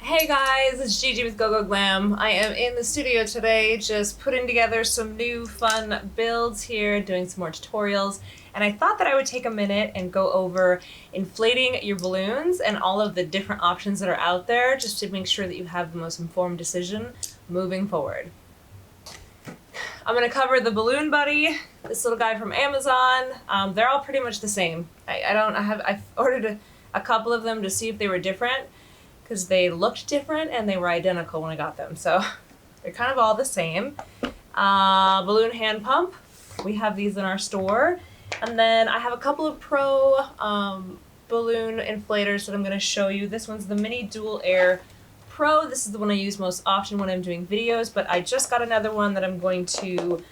Hey guys, it's Gigi with GoGo Glam. I am in the studio today just putting together some new fun builds here, doing some more tutorials, and I thought that I would take a minute and go over inflating your balloons and all of the different options that are out there just to make sure that you have the most informed decision moving forward. I'm going to cover the Balloon Buddy, this little guy from Amazon. They're all pretty much the same. I've ordered a couple of them to see if they were different, because they looked different and they were identical when I got them. So they're kind of all the same. Balloon hand pump. We have these in our store. And then I have a couple of pro balloon inflators that I'm going to show you. This one's the Mini Dual Air Pro. This is the one I use most often when I'm doing videos, but I just got another one that I'm going to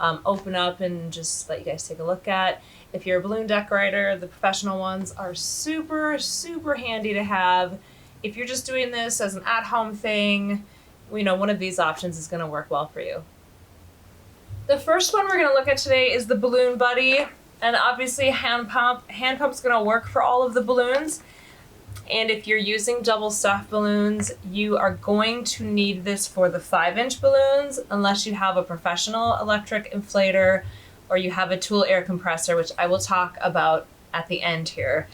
open up and just let you guys take a look at. If you're a balloon decorator, the professional ones are super, super handy to have. If you're just doing this as an at-home thing, one of these options is going to work well for you. The first one we're going to look at today is the Balloon Buddy, and obviously hand pump. Hand pump's going to work for all of the balloons, and if you're using double stuff balloons, you are going to need this for the 5-inch balloons unless you have a professional electric inflator or you have a tool air compressor, which I will talk about at the end here.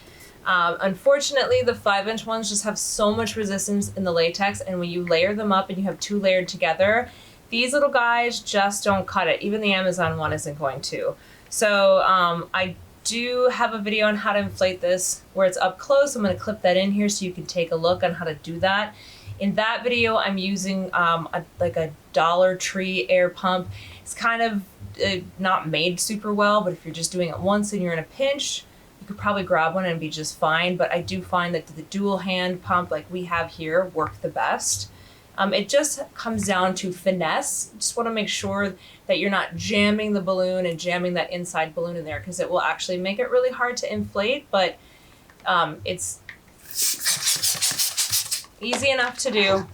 Unfortunately, the 5-inch ones just have so much resistance in the latex, and when you layer them up and you have two layered together, these little guys just don't cut it. Even the Amazon one isn't going to. So I do have a video on how to inflate this where it's up close. I'm going to clip that in here so you can take a look on how to do that. In that video, I'm using like a Dollar Tree air pump. It's kind of not made super well, but if you're just doing it once and you're in a pinch, you could probably grab one and be just fine. But I do find that the dual hand pump like we have here work the best. It just comes down to finesse. You just want to make sure that you're not jamming the balloon and jamming that inside balloon in there, because it will actually make it really hard to inflate, but it's easy enough to do.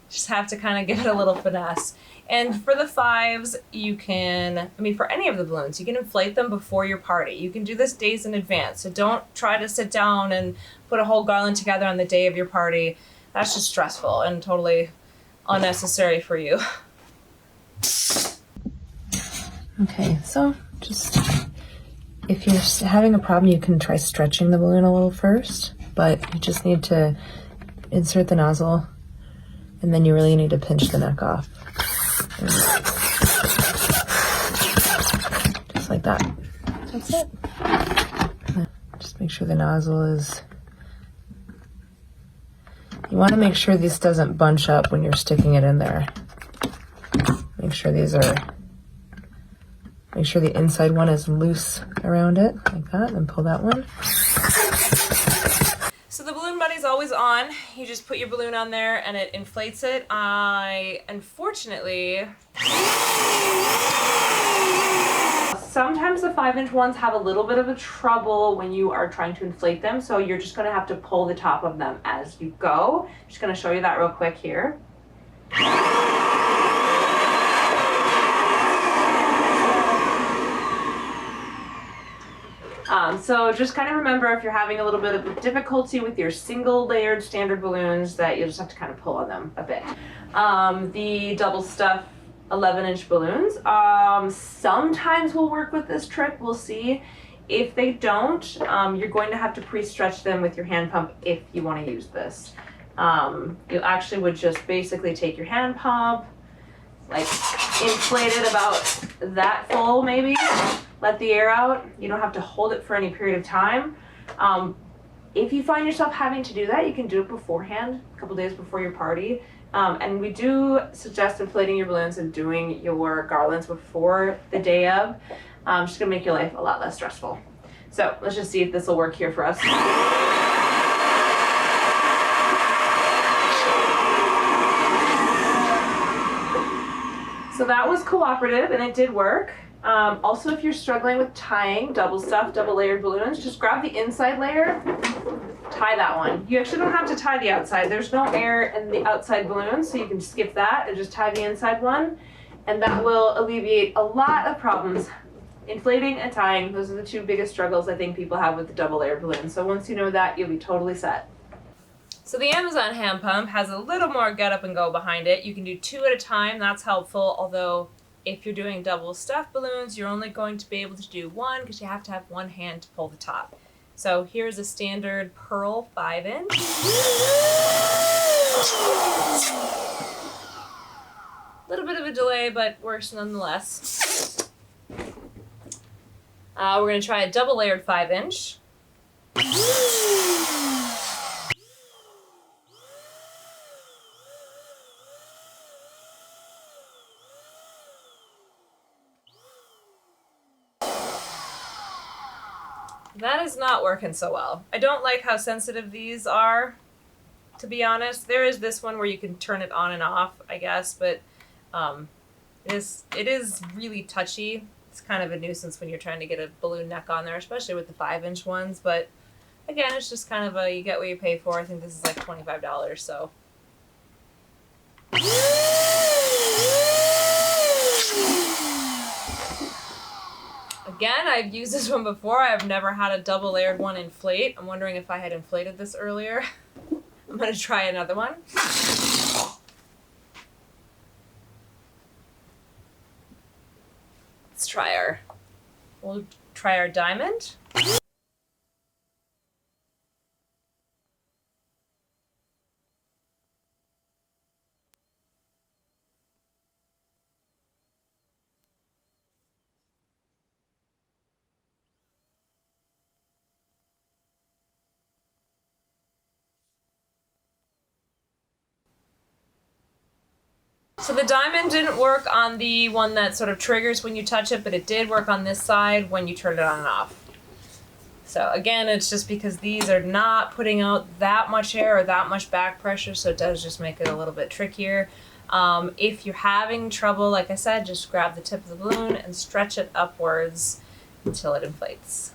Just have to kind of give it a little finesse. And for the 5s, you can, for any of the balloons, you can inflate them before your party. You can do this days in advance. So don't try to sit down and put a whole garland together on the day of your party. That's just stressful and totally unnecessary for you. Okay, so just if you're having a problem, you can try stretching the balloon a little first, but you just need to insert the nozzle, and then you really need to pinch the neck off. Just like that. That's it. Just make sure the nozzle is... You want to make sure this doesn't bunch up when you're sticking it in there. Make sure the inside one is loose around it, like that, and pull that one. So the Balloon Buddy's always on. You just put your balloon on there and it inflates it. Unfortunately, sometimes the 5-inch ones have a little bit of a trouble when you are trying to inflate them, so you're just going to have to pull the top of them as you go. I'm just going to show you that real quick here. So just kind of remember, if you're having a little bit of difficulty with your single layered standard balloons, that you'll just have to kind of pull on them a bit. The double stuff 11-inch balloons sometimes will work with this trick. We'll see. If they don't, you're going to have to pre-stretch them with your hand pump if you want to use this. You actually would just basically take your hand pump, like inflate it about that full maybe, let the air out. You don't have to hold it for any period of time. If you find yourself having to do that, you can do it beforehand, a couple days before your party. And we do suggest inflating your balloons and doing your garlands before the day of. Just gonna make your life a lot less stressful. So let's just see if this will work here for us. So that was cooperative and it did work. Also, if you're struggling with tying double layered balloons, just grab the inside layer, tie that one. You actually don't have to tie the outside. There's no air in the outside balloon, so you can skip that and just tie the inside one, and that will alleviate a lot of problems. Inflating and tying, those are the two biggest struggles I think people have with the double layered balloons. So once you know that, you'll be totally set. So the Amazon hand pump has a little more get up and go behind it. You can do 2 at a time, that's helpful, although if you're doing double stuffed balloons, you're only going to be able to do 1 because you have to have 1 hand to pull the top. So here's a standard Pearl 5-inch. A little bit of a delay, but works nonetheless. We're going to try a double layered 5-inch. That is not working so well. I don't like how sensitive these are, to be honest. There is this one where you can turn it on and off, I guess, but it is really touchy. It's kind of a nuisance when you're trying to get a balloon neck on there, especially with the 5-inch ones, but again, it's just kind of a, you get what you pay for. I think this is like $25, so. Again, I've used this one before. I've never had a double layered one inflate. I'm wondering if I had inflated this earlier. I'm gonna try another one. We'll try our diamond. So the diamond didn't work on the one that sort of triggers when you touch it, but it did work on this side when you turn it on and off. So again, it's just because these are not putting out that much air or that much back pressure, so it does just make it a little bit trickier. If you're having trouble, like I said, just grab the tip of the balloon and stretch it upwards until it inflates.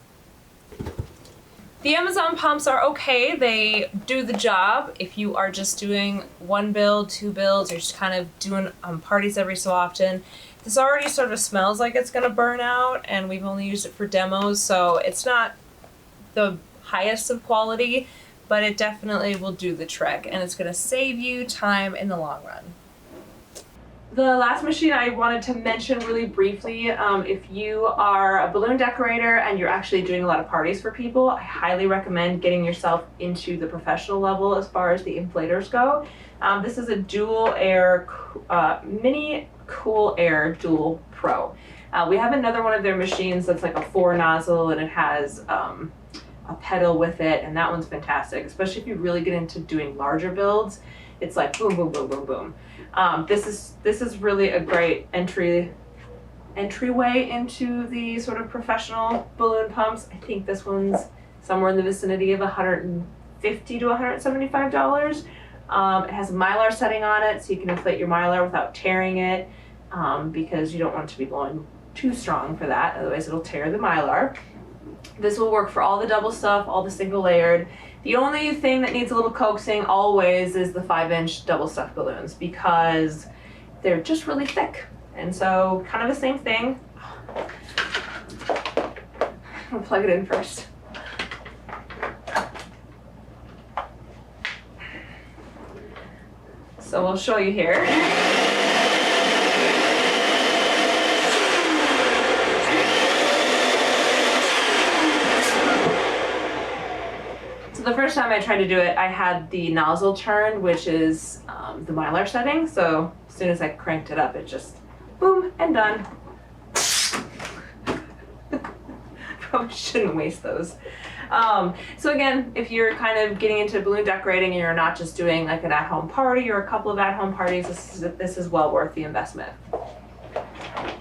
The Amazon pumps are okay. They do the job. If you are just doing 1 build, 2 builds, you're just kind of doing parties every so often. This already sort of smells like it's gonna burn out, and we've only used it for demos, so it's not the highest of quality, but it definitely will do the trick, and it's gonna save you time in the long run. The last machine I wanted to mention really briefly, if you are a balloon decorator and you're actually doing a lot of parties for people, I highly recommend getting yourself into the professional level as far as the inflators go. This is a dual air, mini cool air dual pro. We have another one of their machines that's like a 4 nozzle and it has a pedal with it, and that one's fantastic, especially if you really get into doing larger builds. It's like boom, boom, boom, boom, boom. This is really a great entryway into the sort of professional balloon pumps. I think this one's somewhere in the vicinity of $150 to $175. It has a Mylar setting on it, so you can inflate your Mylar without tearing it, because you don't want it to be blowing too strong for that, otherwise it'll tear the Mylar. This will work for all the double stuff, all the single layered. The only thing that needs a little coaxing always is the 5-inch double stuffed balloons, because they're just really thick. And so kind of the same thing. I'll plug it in first. So we'll show you here. The first time I tried to do it, I had the nozzle turned, which is the Mylar setting. So as soon as I cranked it up, it just boom and done. Probably shouldn't waste those. So again, if you're kind of getting into balloon decorating and you're not just doing like an at-home party or a couple of at-home parties, this is well worth the investment.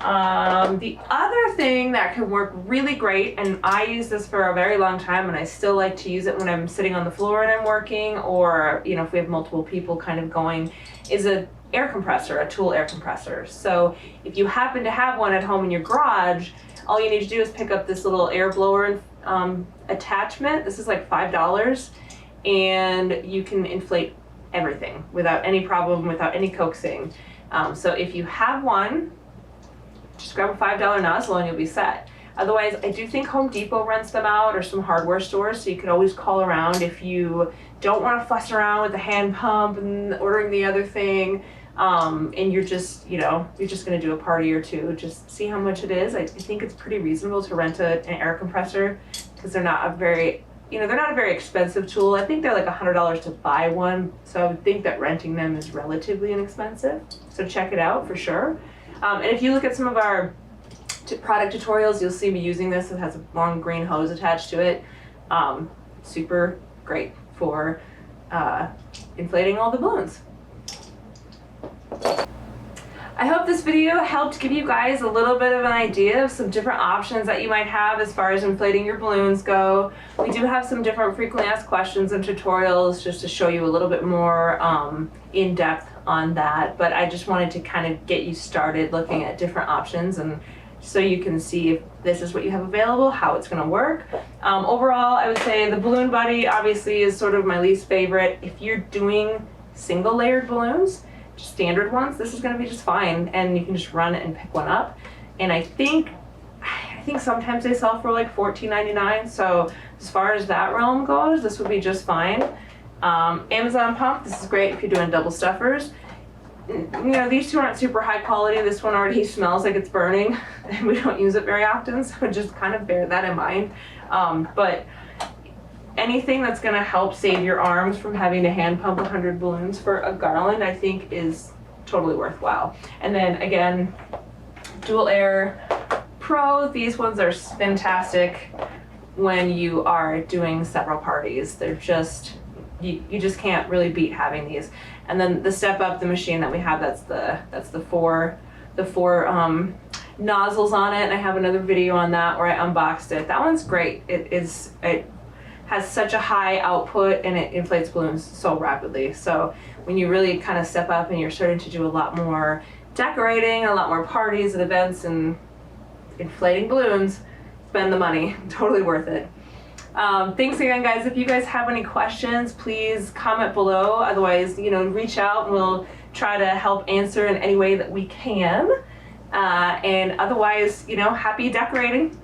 The other thing that can work really great, and I use this for a very long time and I still like to use it when I'm sitting on the floor and I'm working, or you know, if we have multiple people kind of going, is a air compressor, a tool air compressor. So if you happen to have one at home in your garage, all you need to do is pick up this little air blower attachment. This is like $5, and you can inflate everything without any problem, without any coaxing. So if you have one, just grab a $5 nozzle and you'll be set. Otherwise, I do think Home Depot rents them out, or some hardware stores, so you could always call around if you don't want to fuss around with the hand pump and ordering the other thing, and you're just, you're just going to do a party or two. Just see how much it is. I think it's pretty reasonable to rent an air compressor, because they're not a very expensive tool. I think they're like $100 to buy one, so I would think that renting them is relatively inexpensive. So check it out for sure. And if you look at some of our product tutorials, you'll see me using this. It has a long green hose attached to it. Super great for inflating all the balloons. I hope this video helped give you guys a little bit of an idea of some different options that you might have as far as inflating your balloons go. We do have some different frequently asked questions and tutorials just to show you a little bit more in depth on that, but I just wanted to kind of get you started looking at different options, and so you can see if this is what you have available, how it's going to work. Overall, I would say the Balloon Buddy obviously is sort of my least favorite. If you're doing single layered balloons, just standard ones, this is going to be just fine, and you can just run it and pick one up. And I think sometimes they sell for like $14.99, so as far as that realm goes, this would be just fine. Amazon pump, this is great if you're doing double stuffers. These two aren't super high quality. This one already smells like it's burning, and we don't use it very often, so just kind of bear that in mind. But anything that's going to help save your arms from having to hand pump 100 balloons for a garland, I think is totally worthwhile. And then again, Dual Air Pro, these ones are fantastic when you are doing several parties. They're just, you just can't really beat having these. And then the Step Up, the machine that we have, that's the four nozzles on it, and I have another video on that where I unboxed it. That one's great. It has such a high output, and it inflates balloons so rapidly. So when you really kind of step up and you're starting to do a lot more decorating, a lot more parties and events and inflating balloons, spend the money. Totally worth it. Thanks again, guys. If you guys have any questions, please comment below. Otherwise, reach out and we'll try to help answer in any way that we can. And otherwise, happy decorating.